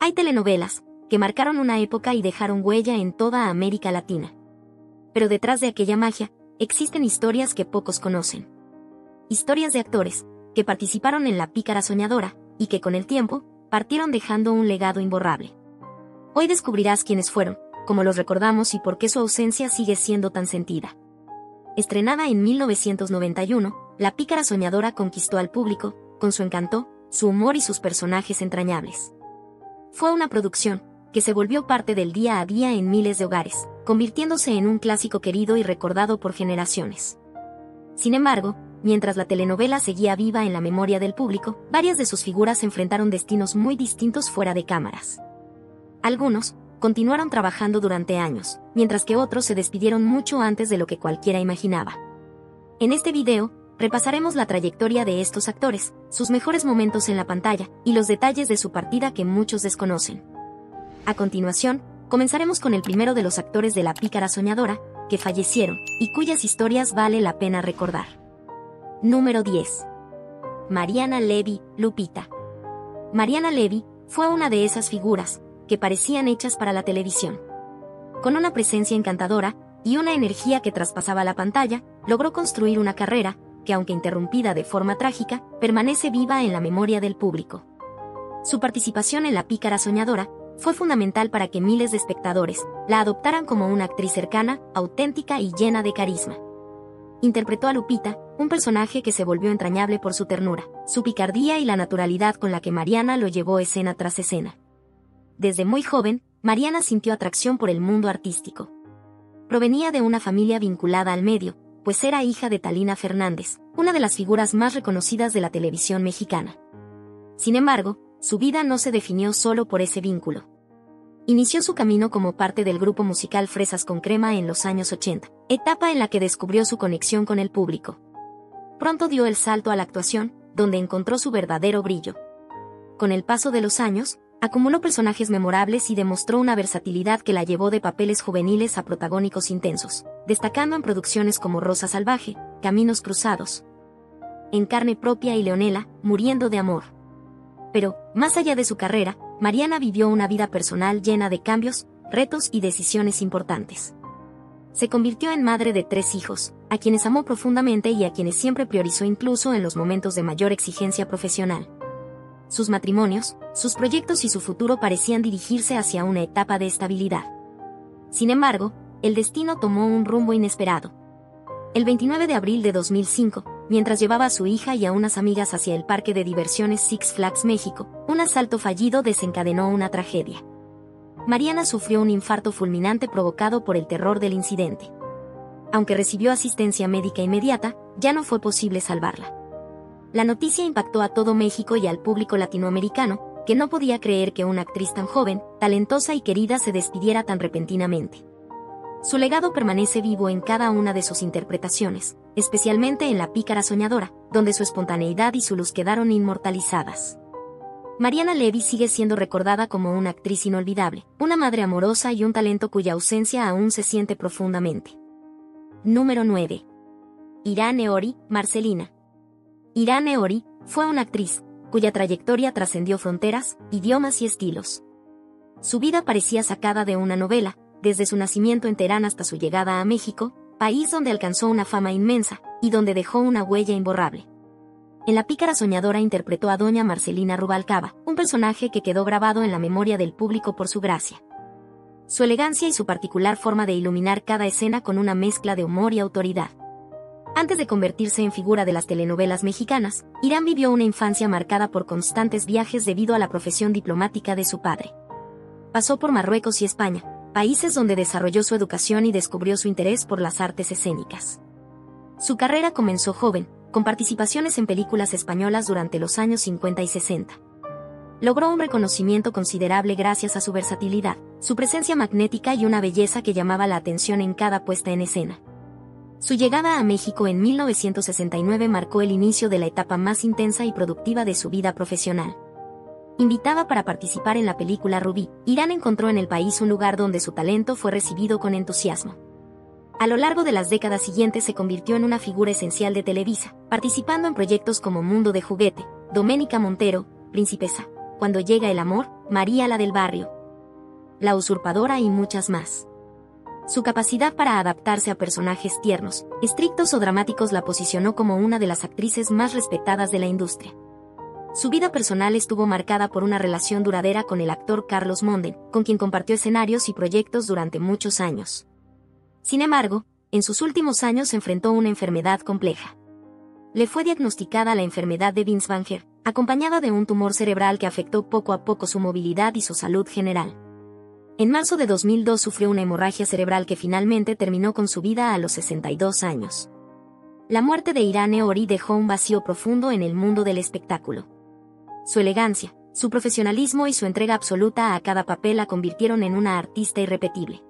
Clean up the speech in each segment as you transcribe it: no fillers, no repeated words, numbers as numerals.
Hay telenovelas que marcaron una época y dejaron huella en toda América Latina. Pero detrás de aquella magia, existen historias que pocos conocen. Historias de actores que participaron en La Pícara Soñadora y que con el tiempo partieron dejando un legado imborrable. Hoy descubrirás quiénes fueron, cómo los recordamos y por qué su ausencia sigue siendo tan sentida. Estrenada en 1991, La Pícara Soñadora conquistó al público, con su encanto, su humor y sus personajes entrañables. Fue una producción que se volvió parte del día a día en miles de hogares, convirtiéndose en un clásico querido y recordado por generaciones. Sin embargo, mientras la telenovela seguía viva en la memoria del público, varias de sus figuras enfrentaron destinos muy distintos fuera de cámaras. Algunos continuaron trabajando durante años, mientras que otros se despidieron mucho antes de lo que cualquiera imaginaba. En este video, repasaremos la trayectoria de estos actores, sus mejores momentos en la pantalla, y los detalles de su partida que muchos desconocen. A continuación, comenzaremos con el primero de los actores de La Pícara Soñadora, que fallecieron, y cuyas historias vale la pena recordar. Número 10. Mariana Levy, Lupita. Mariana Levy fue una de esas figuras que parecían hechas para la televisión. Con una presencia encantadora y una energía que traspasaba la pantalla, logró construir una carrera que, aunque interrumpida de forma trágica, permanece viva en la memoria del público. Su participación en La Pícara Soñadora fue fundamental para que miles de espectadores la adoptaran como una actriz cercana, auténtica y llena de carisma. Interpretó a Lupita, un personaje que se volvió entrañable por su ternura, su picardía y la naturalidad con la que Mariana lo llevó escena tras escena. Desde muy joven, Mariana sintió atracción por el mundo artístico. Provenía de una familia vinculada al medio, pues era hija de Talina Fernández, una de las figuras más reconocidas de la televisión mexicana. Sin embargo, su vida no se definió solo por ese vínculo. Inició su camino como parte del grupo musical Fresas con Crema en los años 80, etapa en la que descubrió su conexión con el público. Pronto dio el salto a la actuación, donde encontró su verdadero brillo. Con el paso de los años, acumuló personajes memorables y demostró una versatilidad que la llevó de papeles juveniles a protagónicos intensos, destacando en producciones como Rosa Salvaje, Caminos Cruzados, En Carne Propia y Leonela, Muriendo de Amor. Pero, más allá de su carrera, Mariana vivió una vida personal llena de cambios, retos y decisiones importantes. Se convirtió en madre de 3 hijos, a quienes amó profundamente y a quienes siempre priorizó incluso en los momentos de mayor exigencia profesional. Sus matrimonios, sus proyectos y su futuro parecían dirigirse hacia una etapa de estabilidad. Sin embargo, el destino tomó un rumbo inesperado. El 29 de abril de 2005, mientras llevaba a su hija y a unas amigas hacia el parque de diversiones Six Flags México, un asalto fallido desencadenó una tragedia. Mariana sufrió un infarto fulminante provocado por el terror del incidente. Aunque recibió asistencia médica inmediata, ya no fue posible salvarla. La noticia impactó a todo México y al público latinoamericano, que no podía creer que una actriz tan joven, talentosa y querida se despidiera tan repentinamente. Su legado permanece vivo en cada una de sus interpretaciones, especialmente en La Pícara Soñadora, donde su espontaneidad y su luz quedaron inmortalizadas. Mariana Levy sigue siendo recordada como una actriz inolvidable, una madre amorosa y un talento cuya ausencia aún se siente profundamente. Número 9. Irán Ori, Marcelina. Irán Ori fue una actriz cuya trayectoria trascendió fronteras, idiomas y estilos. Su vida parecía sacada de una novela, desde su nacimiento en Teherán hasta su llegada a México, país donde alcanzó una fama inmensa y donde dejó una huella imborrable. En La Pícara Soñadora interpretó a doña Marcelina Rubalcaba, un personaje que quedó grabado en la memoria del público por su gracia. Su elegancia y su particular forma de iluminar cada escena con una mezcla de humor y autoridad. Antes de convertirse en figura de las telenovelas mexicanas, Irán vivió una infancia marcada por constantes viajes debido a la profesión diplomática de su padre. Pasó por Marruecos y España, países donde desarrolló su educación y descubrió su interés por las artes escénicas. Su carrera comenzó joven, con participaciones en películas españolas durante los años 50 y 60. Logró un reconocimiento considerable gracias a su versatilidad, su presencia magnética y una belleza que llamaba la atención en cada puesta en escena. Su llegada a México en 1969 marcó el inicio de la etapa más intensa y productiva de su vida profesional. Invitada para participar en la película Rubí, Irán encontró en el país un lugar donde su talento fue recibido con entusiasmo. A lo largo de las décadas siguientes se convirtió en una figura esencial de Televisa, participando en proyectos como Mundo de Juguete, Doménica Montero, Principesa, Cuando llega el amor, María la del barrio, La usurpadora y muchas más. Su capacidad para adaptarse a personajes tiernos, estrictos o dramáticos la posicionó como una de las actrices más respetadas de la industria. Su vida personal estuvo marcada por una relación duradera con el actor Carlos Monden, con quien compartió escenarios y proyectos durante muchos años. Sin embargo, en sus últimos años se enfrentó a una enfermedad compleja. Le fue diagnosticada la enfermedad de Binswanger, acompañada de un tumor cerebral que afectó poco a poco su movilidad y su salud general. En marzo de 2002 sufrió una hemorragia cerebral que finalmente terminó con su vida a los 62 años. La muerte de Irene Ori dejó un vacío profundo en el mundo del espectáculo. Su elegancia, su profesionalismo y su entrega absoluta a cada papel la convirtieron en una artista irrepetible.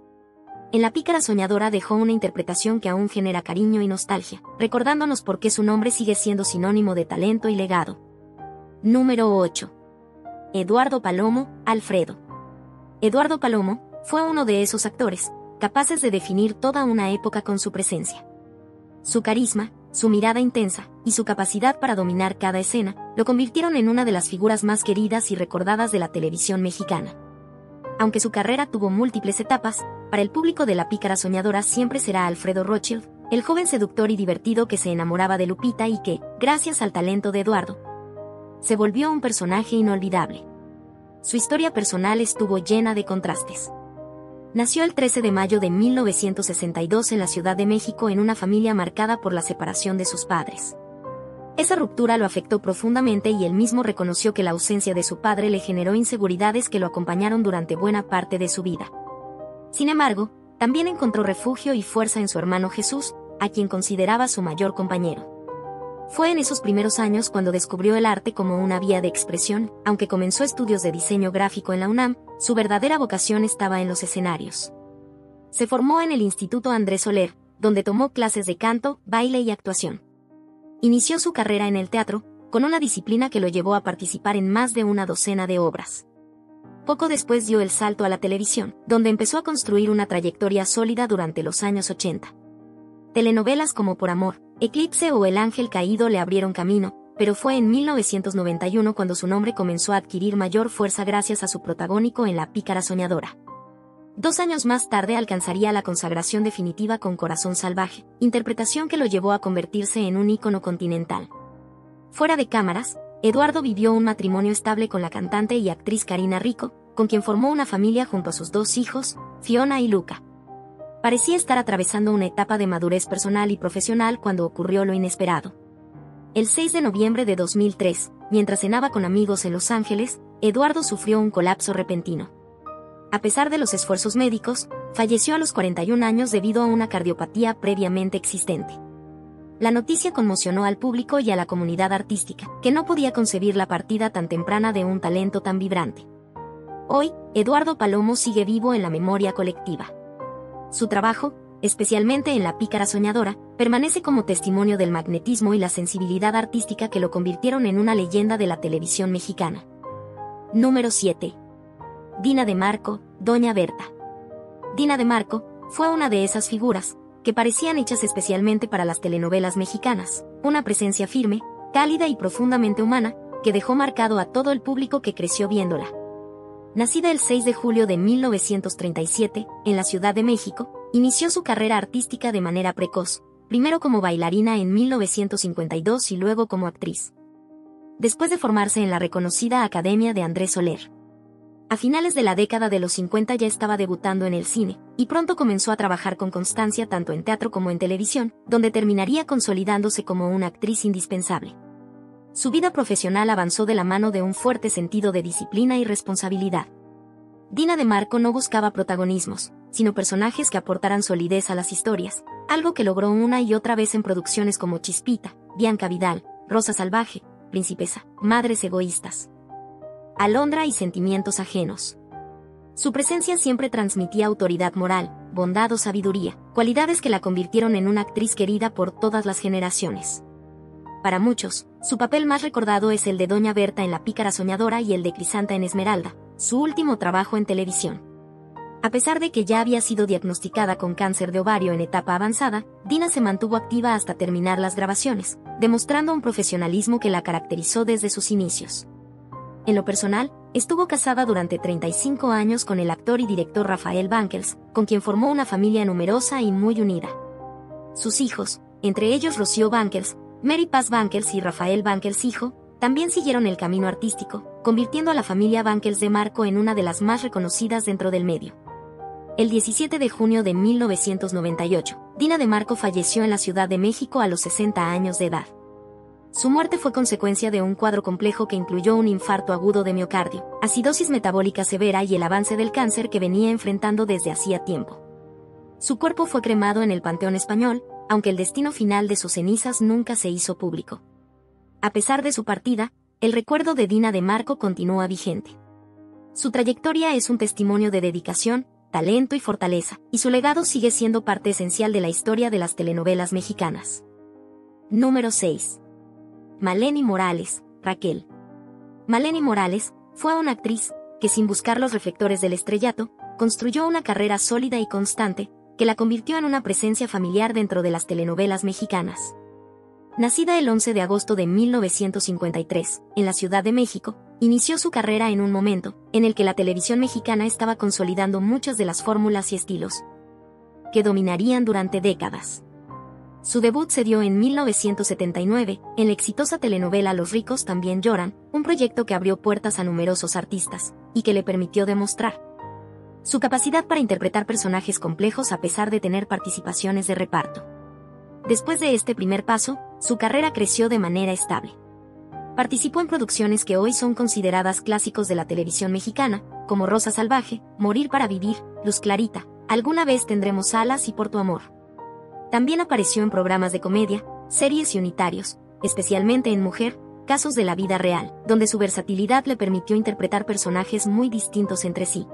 En La pícara soñadora dejó una interpretación que aún genera cariño y nostalgia, recordándonos por qué su nombre sigue siendo sinónimo de talento y legado. Número 8. Eduardo Palomo, Alfredo. Eduardo Palomo fue uno de esos actores, capaces de definir toda una época con su presencia. Su carisma, su mirada intensa y su capacidad para dominar cada escena lo convirtieron en una de las figuras más queridas y recordadas de la televisión mexicana. Aunque su carrera tuvo múltiples etapas, para el público de La pícara soñadora siempre será Alfredo Rothschild, el joven seductor y divertido que se enamoraba de Lupita y que, gracias al talento de Eduardo, se volvió un personaje inolvidable. Su historia personal estuvo llena de contrastes. Nació el 13 de mayo de 1962 en la Ciudad de México en una familia marcada por la separación de sus padres. Esa ruptura lo afectó profundamente y él mismo reconoció que la ausencia de su padre le generó inseguridades que lo acompañaron durante buena parte de su vida. Sin embargo, también encontró refugio y fuerza en su hermano Jesús, a quien consideraba su mayor compañero. Fue en esos primeros años cuando descubrió el arte como una vía de expresión. Aunque comenzó estudios de diseño gráfico en la UNAM, su verdadera vocación estaba en los escenarios. Se formó en el Instituto Andrés Soler, donde tomó clases de canto, baile y actuación. Inició su carrera en el teatro, con una disciplina que lo llevó a participar en más de una docena de obras. Poco después dio el salto a la televisión, donde empezó a construir una trayectoria sólida durante los años 80. Telenovelas como Por Amor, Eclipse o El Ángel Caído le abrieron camino, pero fue en 1991 cuando su nombre comenzó a adquirir mayor fuerza gracias a su protagónico en La pícara soñadora. 2 años más tarde alcanzaría la consagración definitiva con Corazón Salvaje, interpretación que lo llevó a convertirse en un ícono continental. Fuera de cámaras, Eduardo vivió un matrimonio estable con la cantante y actriz Karina Rico, con quien formó una familia junto a sus 2 hijos, Fiona y Luca. Parecía estar atravesando una etapa de madurez personal y profesional cuando ocurrió lo inesperado. El 6 de noviembre de 2003, mientras cenaba con amigos en Los Ángeles, Eduardo sufrió un colapso repentino. A pesar de los esfuerzos médicos, falleció a los 41 años debido a una cardiopatía previamente existente. La noticia conmocionó al público y a la comunidad artística, que no podía concebir la partida tan temprana de un talento tan vibrante. Hoy, Eduardo Palomo sigue vivo en la memoria colectiva. Su trabajo, especialmente en La pícara soñadora, permanece como testimonio del magnetismo y la sensibilidad artística que lo convirtieron en una leyenda de la televisión mexicana. Número 7. Dina de Marco, Doña Berta. Dina de Marco fue una de esas figuras que parecían hechas especialmente para las telenovelas mexicanas, una presencia firme, cálida y profundamente humana, que dejó marcado a todo el público que creció viéndola. Nacida el 6 de julio de 1937, en la Ciudad de México, inició su carrera artística de manera precoz, primero como bailarina en 1952 y luego como actriz. Después de formarse en la reconocida Academia de Andrés Soler. A finales de la década de los 50 ya estaba debutando en el cine, y pronto comenzó a trabajar con constancia tanto en teatro como en televisión, donde terminaría consolidándose como una actriz indispensable. Su vida profesional avanzó de la mano de un fuerte sentido de disciplina y responsabilidad. Dina de Marco no buscaba protagonismos, sino personajes que aportaran solidez a las historias, algo que logró una y otra vez en producciones como Chispita, Bianca Vidal, Rosa Salvaje, Principesa, Madres Egoístas, Alondra y Sentimientos Ajenos. Su presencia siempre transmitía autoridad moral, bondad o sabiduría, cualidades que la convirtieron en una actriz querida por todas las generaciones. Para muchos, su papel más recordado es el de Doña Berta en La pícara soñadora y el de Crisanta en Esmeralda, su último trabajo en televisión. A pesar de que ya había sido diagnosticada con cáncer de ovario en etapa avanzada, Dina se mantuvo activa hasta terminar las grabaciones, demostrando un profesionalismo que la caracterizó desde sus inicios. En lo personal, Estuvo casada durante 35 años con el actor y director Rafael Banquels, con quien formó una familia numerosa y muy unida. Sus hijos, entre ellos Rocío Banquels, Mary Paz Banquels y Rafael Banquels hijo, también siguieron el camino artístico, convirtiendo a la familia Banquels de Marco en una de las más reconocidas dentro del medio. El 17 de junio de 1998, Dina de Marco falleció en la Ciudad de México a los 60 años de edad. Su muerte fue consecuencia de un cuadro complejo que incluyó un infarto agudo de miocardio, acidosis metabólica severa y el avance del cáncer que venía enfrentando desde hacía tiempo. Su cuerpo fue cremado en el Panteón Español, aunque el destino final de sus cenizas nunca se hizo público. A pesar de su partida, el recuerdo de Dina de Marco continúa vigente. Su trayectoria es un testimonio de dedicación, talento y fortaleza, y su legado sigue siendo parte esencial de la historia de las telenovelas mexicanas. Número 6. Maleni Morales, Raquel. Maleni Morales fue una actriz que, sin buscar los reflectores del estrellato, construyó una carrera sólida y constante que la convirtió en una presencia familiar dentro de las telenovelas mexicanas. Nacida el 11 de agosto de 1953, en la Ciudad de México, inició su carrera en un momento en el que la televisión mexicana estaba consolidando muchas de las fórmulas y estilos que dominarían durante décadas. Su debut se dio en 1979, en la exitosa telenovela Los ricos también lloran, un proyecto que abrió puertas a numerosos artistas, y que le permitió demostrar su capacidad para interpretar personajes complejos a pesar de tener participaciones de reparto. Después de este primer paso, su carrera creció de manera estable. Participó en producciones que hoy son consideradas clásicos de la televisión mexicana, como Rosa Salvaje, Morir para vivir, Luz Clarita, Alguna vez tendremos alas y Por tu amor. También apareció en programas de comedia, series y unitarios, especialmente en Mujer, Casos de la vida real, donde su versatilidad le permitió interpretar personajes muy distintos entre sí.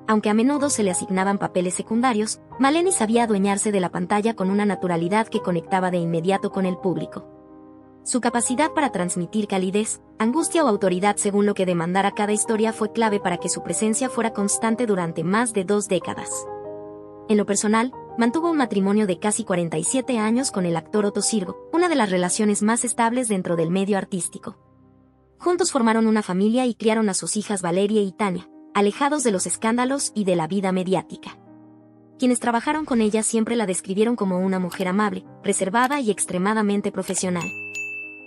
Aunque a menudo se le asignaban papeles secundarios, Maleni sabía adueñarse de la pantalla con una naturalidad que conectaba de inmediato con el público. Su capacidad para transmitir calidez, angustia o autoridad según lo que demandara cada historia fue clave para que su presencia fuera constante durante más de 2 décadas. En lo personal, mantuvo un matrimonio de casi 47 años con el actor Otto Sirgo, una de las relaciones más estables dentro del medio artístico. Juntos formaron una familia y criaron a sus hijas Valeria y Tania, alejados de los escándalos y de la vida mediática. Quienes trabajaron con ella siempre la describieron como una mujer amable, reservada y extremadamente profesional.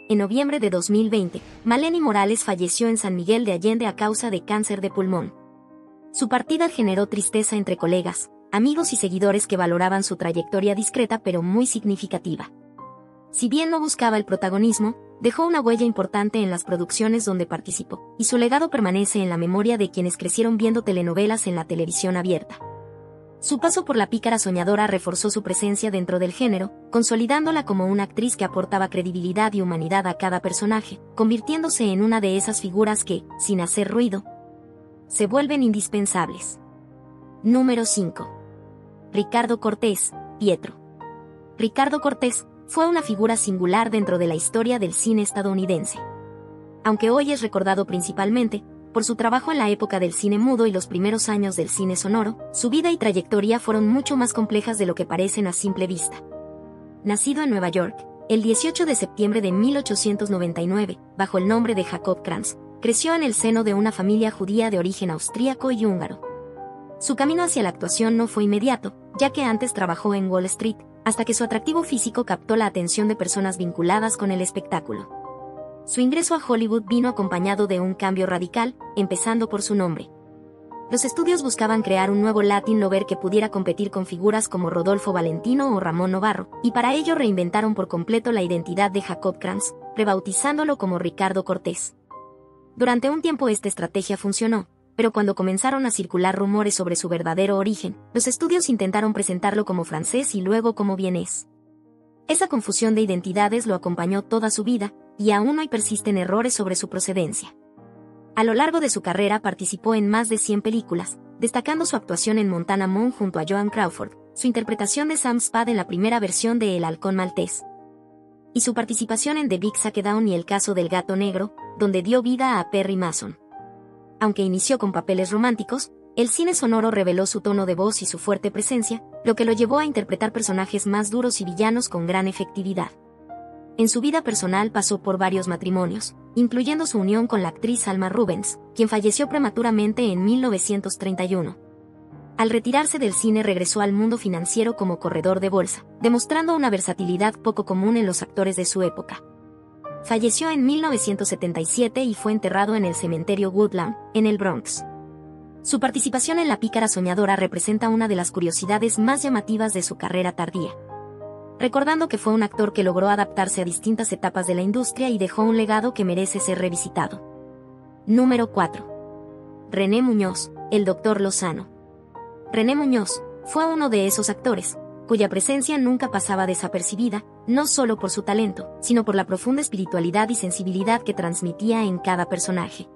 En noviembre de 2020, Maleni Morales falleció en San Miguel de Allende a causa de cáncer de pulmón. Su partida generó tristeza entre colegas, amigos y seguidores que valoraban su trayectoria discreta pero muy significativa. Si bien no buscaba el protagonismo, dejó una huella importante en las producciones donde participó, y su legado permanece en la memoria de quienes crecieron viendo telenovelas en la televisión abierta. Su paso por La pícara soñadora reforzó su presencia dentro del género, consolidándola como una actriz que aportaba credibilidad y humanidad a cada personaje, convirtiéndose en una de esas figuras que, sin hacer ruido, se vuelven indispensables. Número 5. Ricardo Cortés, Pietro. Ricardo Cortés fue una figura singular dentro de la historia del cine estadounidense. Aunque hoy es recordado principalmente por su trabajo en la época del cine mudo y los primeros años del cine sonoro, su vida y trayectoria fueron mucho más complejas de lo que parecen a simple vista. Nacido en Nueva York, el 18 de septiembre de 1899, bajo el nombre de Jacob Kranz, creció en el seno de una familia judía de origen austríaco y húngaro. Su camino hacia la actuación no fue inmediato, ya que antes trabajó en Wall Street, hasta que su atractivo físico captó la atención de personas vinculadas con el espectáculo. Su ingreso a Hollywood vino acompañado de un cambio radical, empezando por su nombre. Los estudios buscaban crear un nuevo Latin Lover que pudiera competir con figuras como Rodolfo Valentino o Ramón Novarro, y para ello reinventaron por completo la identidad de Jacob Kranz, rebautizándolo como Ricardo Cortés. Durante un tiempo esta estrategia funcionó, pero cuando comenzaron a circular rumores sobre su verdadero origen, los estudios intentaron presentarlo como francés y luego como vienés. Esa confusión de identidades lo acompañó toda su vida, y aún hoy persisten errores sobre su procedencia. A lo largo de su carrera participó en más de 100 películas, destacando su actuación en Montana Moon junto a Joan Crawford, su interpretación de Sam Spade en la primera versión de El halcón maltés, y su participación en The Big Shakedown y El caso del gato negro, donde dio vida a Perry Mason. Aunque inició con papeles románticos, el cine sonoro reveló su tono de voz y su fuerte presencia, lo que lo llevó a interpretar personajes más duros y villanos con gran efectividad. En su vida personal pasó por varios matrimonios, incluyendo su unión con la actriz Alma Rubens, quien falleció prematuramente en 1931. Al retirarse del cine regresó al mundo financiero como corredor de bolsa, demostrando una versatilidad poco común en los actores de su época. Falleció en 1977 y fue enterrado en el cementerio Woodlawn, en el Bronx. Su participación en La pícara soñadora representa una de las curiosidades más llamativas de su carrera tardía. Recordando que fue un actor que logró adaptarse a distintas etapas de la industria y dejó un legado que merece ser revisitado. Número 4. René Muñoz, el Dr. Lozano. René Muñoz fue uno de esos actores, cuya presencia nunca pasaba desapercibida, no solo por su talento, sino por la profunda espiritualidad y sensibilidad que transmitía en cada personaje.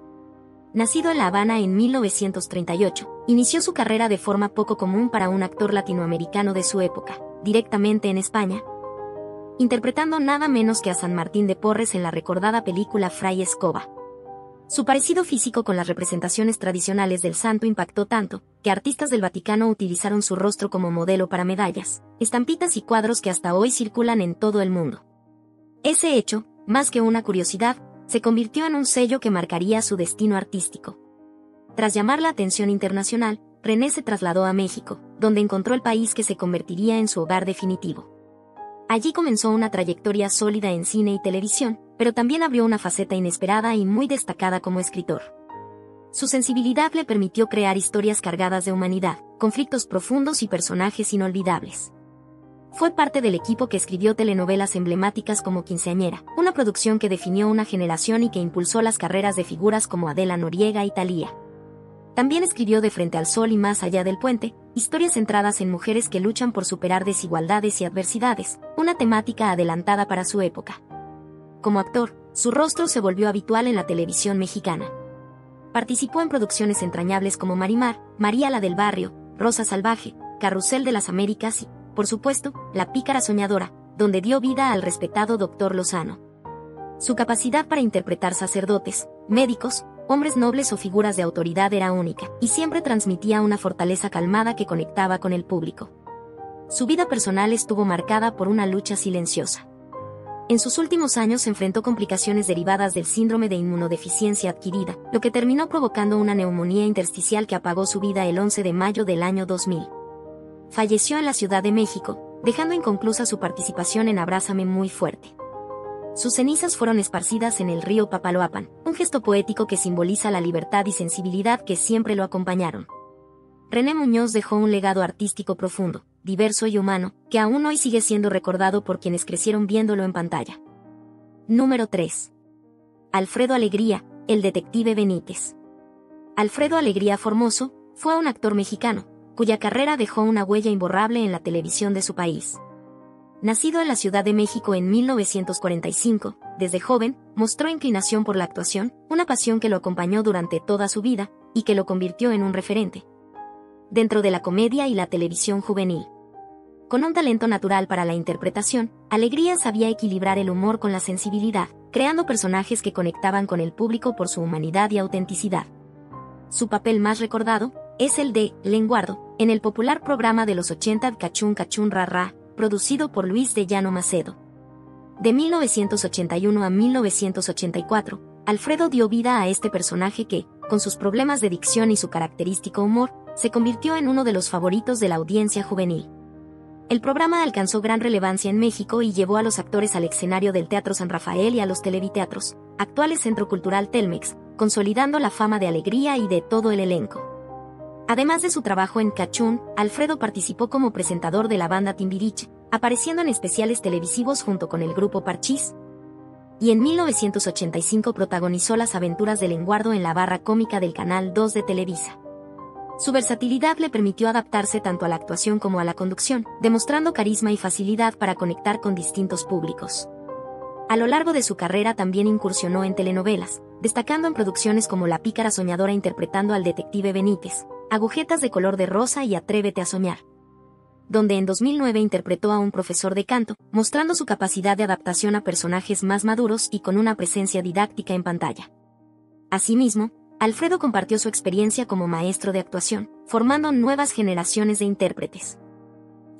Nacido en La Habana en 1938, inició su carrera de forma poco común para un actor latinoamericano de su época, directamente en España, interpretando nada menos que a San Martín de Porres en la recordada película Fray Escoba. Su parecido físico con las representaciones tradicionales del santo impactó tanto, que artistas del Vaticano utilizaron su rostro como modelo para medallas, estampitas y cuadros que hasta hoy circulan en todo el mundo. Ese hecho, más que una curiosidad, se convirtió en un sello que marcaría su destino artístico. Tras llamar la atención internacional, René se trasladó a México, donde encontró el país que se convertiría en su hogar definitivo. Allí comenzó una trayectoria sólida en cine y televisión, pero también abrió una faceta inesperada y muy destacada como escritor. Su sensibilidad le permitió crear historias cargadas de humanidad, conflictos profundos y personajes inolvidables. Fue parte del equipo que escribió telenovelas emblemáticas como Quinceañera, una producción que definió una generación y que impulsó las carreras de figuras como Adela Noriega y Thalía. También escribió De frente al sol y Más allá del puente, historias centradas en mujeres que luchan por superar desigualdades y adversidades, una temática adelantada para su época. Como actor, su rostro se volvió habitual en la televisión mexicana. Participó en producciones entrañables como Marimar, María la del barrio, Rosa salvaje, Carrusel de las Américas y, por supuesto, La pícara soñadora, donde dio vida al respetado Dr. Lozano. Su capacidad para interpretar sacerdotes, médicos, hombres nobles o figuras de autoridad era única, y siempre transmitía una fortaleza calmada que conectaba con el público. Su vida personal estuvo marcada por una lucha silenciosa. En sus últimos años se enfrentó complicaciones derivadas del síndrome de inmunodeficiencia adquirida, lo que terminó provocando una neumonía intersticial que apagó su vida el 11 de mayo del año 2000. Falleció en la Ciudad de México, dejando inconclusa su participación en Abrázame muy fuerte. Sus cenizas fueron esparcidas en el río Papaloapan, un gesto poético que simboliza la libertad y sensibilidad que siempre lo acompañaron. René Muñoz dejó un legado artístico profundo, diverso y humano, que aún hoy sigue siendo recordado por quienes crecieron viéndolo en pantalla. Número 3. Alfredo Alegría, el detective Benítez. Alfredo Alegría Formoso fue un actor mexicano, cuya carrera dejó una huella imborrable en la televisión de su país. Nacido en la Ciudad de México en 1945, desde joven, mostró inclinación por la actuación, una pasión que lo acompañó durante toda su vida, y que lo convirtió en un referente dentro de la comedia y la televisión juvenil. Con un talento natural para la interpretación, Alegría sabía equilibrar el humor con la sensibilidad, creando personajes que conectaban con el público por su humanidad y autenticidad. Su papel más recordado es el de Lenguardo, en el popular programa de los 80 Cachún Cachún Ra Ra, producido por Luis de Llano Macedo. De 1981 a 1984, Alfredo dio vida a este personaje que, con sus problemas de dicción y su característico humor, se convirtió en uno de los favoritos de la audiencia juvenil. El programa alcanzó gran relevancia en México y llevó a los actores al escenario del Teatro San Rafael y a los televiteatros, actuales Centro Cultural Telmex, consolidando la fama de Alegría y de todo el elenco. Además de su trabajo en Cachún, Alfredo participó como presentador de la banda Timbiriche, apareciendo en especiales televisivos junto con el grupo Parchís. Y en 1985 protagonizó las aventuras de Lenguardo en la barra cómica del Canal 2 de Televisa. Su versatilidad le permitió adaptarse tanto a la actuación como a la conducción, demostrando carisma y facilidad para conectar con distintos públicos. A lo largo de su carrera también incursionó en telenovelas, destacando en producciones como La pícara soñadora interpretando al detective Benítez, Agujetas de color de rosa y Atrévete a soñar, donde en 2009 interpretó a un profesor de canto, mostrando su capacidad de adaptación a personajes más maduros y con una presencia didáctica en pantalla. Asimismo, Alfredo compartió su experiencia como maestro de actuación, formando nuevas generaciones de intérpretes.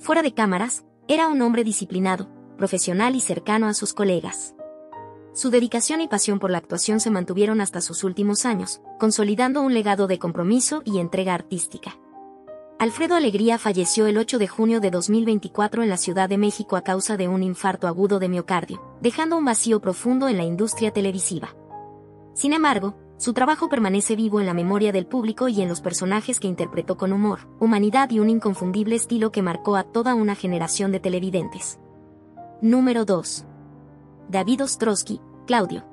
Fuera de cámaras, era un hombre disciplinado, profesional y cercano a sus colegas. Su dedicación y pasión por la actuación se mantuvieron hasta sus últimos años, consolidando un legado de compromiso y entrega artística. Alfredo Alegría falleció el 8 de junio de 2024 en la Ciudad de México a causa de un infarto agudo de miocardio, dejando un vacío profundo en la industria televisiva. Sin embargo, su trabajo permanece vivo en la memoria del público y en los personajes que interpretó con humor, humanidad y un inconfundible estilo que marcó a toda una generación de televidentes. Número 2. David Ostrowski, Claudio.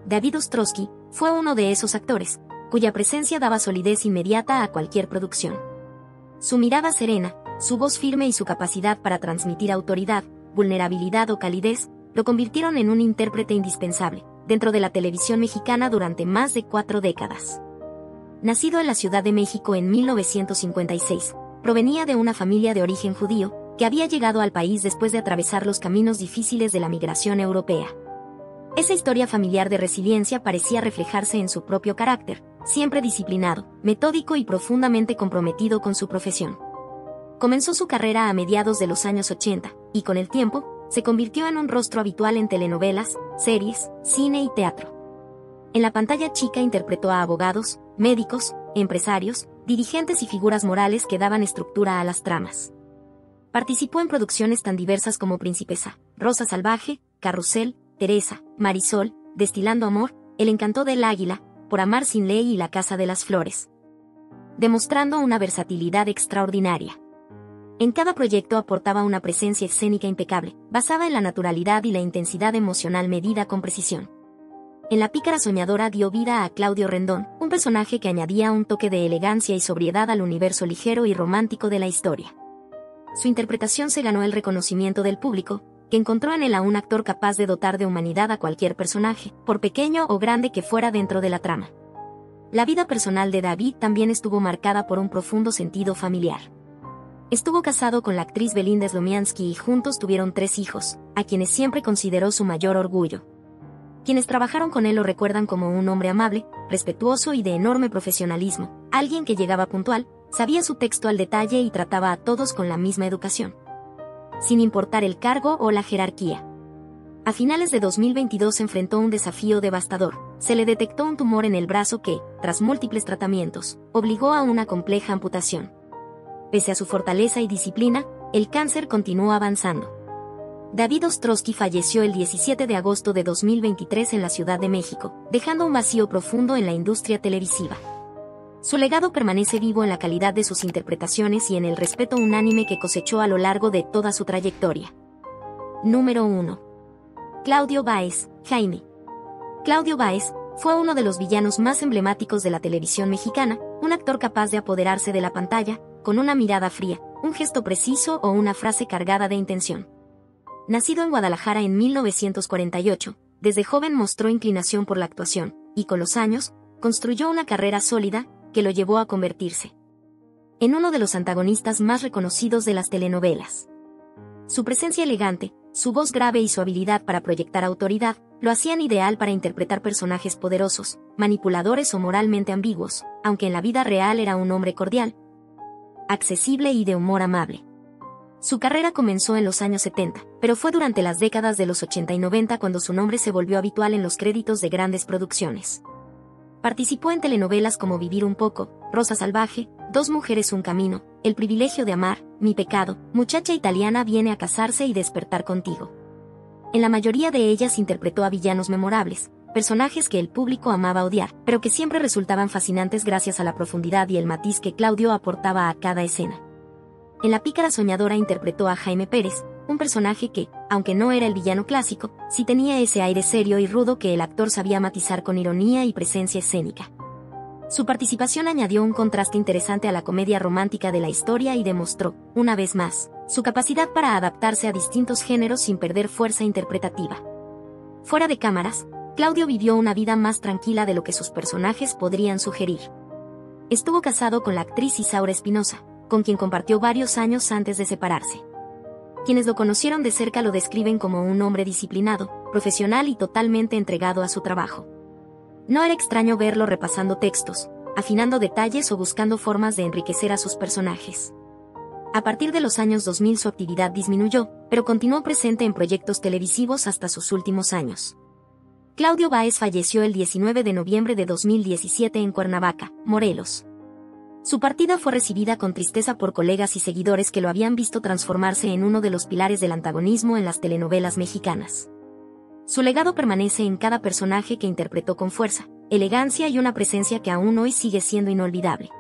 David Ostrowski fue uno de esos actores, cuya presencia daba solidez inmediata a cualquier producción. Su mirada serena, su voz firme y su capacidad para transmitir autoridad, vulnerabilidad o calidez, lo convirtieron en un intérprete indispensable dentro de la televisión mexicana durante más de 4 décadas. Nacido en la Ciudad de México en 1956, provenía de una familia de origen judío, que había llegado al país después de atravesar los caminos difíciles de la migración europea. Esa historia familiar de resiliencia parecía reflejarse en su propio carácter, siempre disciplinado, metódico y profundamente comprometido con su profesión. Comenzó su carrera a mediados de los años 80, y con el tiempo, se convirtió en un rostro habitual en telenovelas, series, cine y teatro. En la pantalla chica interpretó a abogados, médicos, empresarios, dirigentes y figuras morales que daban estructura a las tramas. Participó en producciones tan diversas como Princesa, Rosa Salvaje, Carrusel, Teresa, Marisol, Destilando Amor, El Encanto del Águila, Por Amar Sin Ley y La Casa de las Flores, demostrando una versatilidad extraordinaria. En cada proyecto aportaba una presencia escénica impecable, basada en la naturalidad y la intensidad emocional medida con precisión. En La Pícara Soñadora dio vida a Claudio Rendón, un personaje que añadía un toque de elegancia y sobriedad al universo ligero y romántico de la historia. Su interpretación se ganó el reconocimiento del público, que encontró en él a un actor capaz de dotar de humanidad a cualquier personaje, por pequeño o grande que fuera dentro de la trama. La vida personal de David también estuvo marcada por un profundo sentido familiar. Estuvo casado con la actriz Belinda Slomiansky y juntos tuvieron 3 hijos, a quienes siempre consideró su mayor orgullo. Quienes trabajaron con él lo recuerdan como un hombre amable, respetuoso y de enorme profesionalismo, alguien que llegaba puntual, sabía su texto al detalle y trataba a todos con la misma educación, sin importar el cargo o la jerarquía. A finales de 2022 enfrentó un desafío devastador. Se le detectó un tumor en el brazo que, tras múltiples tratamientos, obligó a una compleja amputación. Pese a su fortaleza y disciplina, el cáncer continuó avanzando. David Ostrowski falleció el 17 de agosto de 2023 en la Ciudad de México, dejando un vacío profundo en la industria televisiva. Su legado permanece vivo en la calidad de sus interpretaciones y en el respeto unánime que cosechó a lo largo de toda su trayectoria. Número 1. Claudio Báez, Jaime. Claudio Báez fue uno de los villanos más emblemáticos de la televisión mexicana, un actor capaz de apoderarse de la pantalla, con una mirada fría, un gesto preciso o una frase cargada de intención. Nacido en Guadalajara en 1948, desde joven mostró inclinación por la actuación, y con los años, construyó una carrera sólida, que lo llevó a convertirse en uno de los antagonistas más reconocidos de las telenovelas. Su presencia elegante, su voz grave y su habilidad para proyectar autoridad, lo hacían ideal para interpretar personajes poderosos, manipuladores o moralmente ambiguos, aunque en la vida real era un hombre cordial, accesible y de humor amable. Su carrera comenzó en los años 70, pero fue durante las décadas de los 80 y 90 cuando su nombre se volvió habitual en los créditos de grandes producciones. Participó en telenovelas como Vivir un poco, Rosa Salvaje, Dos mujeres un camino, El privilegio de amar, Mi pecado, Muchacha italiana viene a casarse y Despertar contigo. En la mayoría de ellas interpretó a villanos memorables, personajes que el público amaba odiar, pero que siempre resultaban fascinantes gracias a la profundidad y el matiz que Claudio aportaba a cada escena. En La Pícara Soñadora interpretó a Jaime Pérez, un personaje que, aunque no era el villano clásico, sí tenía ese aire serio y rudo que el actor sabía matizar con ironía y presencia escénica. Su participación añadió un contraste interesante a la comedia romántica de la historia y demostró, una vez más, su capacidad para adaptarse a distintos géneros sin perder fuerza interpretativa. Fuera de cámaras, Claudio vivió una vida más tranquila de lo que sus personajes podrían sugerir. Estuvo casado con la actriz Isaura Espinosa, con quien compartió varios años antes de separarse. Quienes lo conocieron de cerca lo describen como un hombre disciplinado, profesional y totalmente entregado a su trabajo. No era extraño verlo repasando textos, afinando detalles o buscando formas de enriquecer a sus personajes. A partir de los años 2000 su actividad disminuyó, pero continuó presente en proyectos televisivos hasta sus últimos años. Claudio Báez falleció el 19 de noviembre de 2017 en Cuernavaca, Morelos. Su partida fue recibida con tristeza por colegas y seguidores que lo habían visto transformarse en uno de los pilares del antagonismo en las telenovelas mexicanas. Su legado permanece en cada personaje que interpretó con fuerza, elegancia y una presencia que aún hoy sigue siendo inolvidable.